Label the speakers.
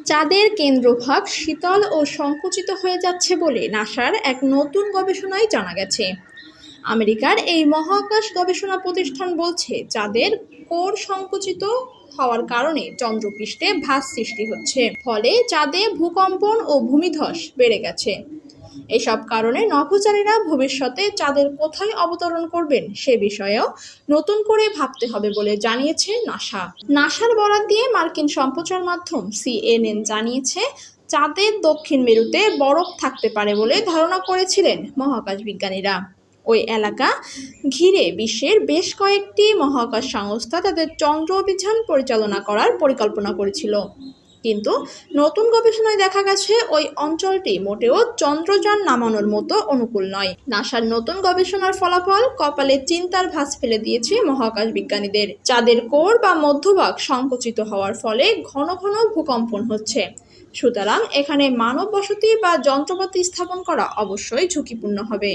Speaker 1: চাঁদের কেন্দ্রভাগ শীতল ও সংকুচিত হয়ে যাচ্ছে বলে নাসার এক নতুন গবেষণায় জানা গেছে। আমেরিকার এই মহাকাশ গবেষণা প্রতিষ্ঠান বলছে, চাঁদের কোর সংকুচিত হওয়ার কারণে চন্দ্রপৃষ্ঠে ভাঁজ সৃষ্টি হচ্ছে, ফলে চাঁদে ভূকম্পন ও ভূমিধস বেড়ে গেছে। এসব কারণে নভোচারীরা ভবিষ্যতে চাঁদের কোথায় অবতরণ করবেন সে বিষয়েও নতুন করে ভাবতে হবে বলে জানিয়েছে নাসার বরাত দিয়ে মার্কিন সম্প্রচার মাধ্যম CNN জানিয়েছে, চাঁদের দক্ষিণ মেরুতে বরফ থাকতে পারে বলে ধারণা করেছিলেন মহাকাশ বিজ্ঞানীরা। ওই এলাকা ঘিরে বিশ্বের বেশ কয়েকটি মহাকাশ সংস্থা তাদের চন্দ্র অভিযান পরিচালনা করার পরিকল্পনা করেছিল, কিন্তু নতুন গবেষণায় দেখা গেছে ওই অঞ্চলটি মোটেও চন্দ্রযান নামানোর মতো অনুকূল নয়। নাসার নতুন গবেষণার ফলাফল কপালে চিন্তার ভাঁজ ফেলে দিয়েছে মহাকাশ বিজ্ঞানীদের। চাঁদের কোর বা মধ্যভাগ সংকুচিত হওয়ার ফলে ঘন ঘন ভূকম্পন হচ্ছে, সুতরাং এখানে মানব বসতি বা যন্ত্রপাতি স্থাপন করা অবশ্যই ঝুঁকিপূর্ণ হবে।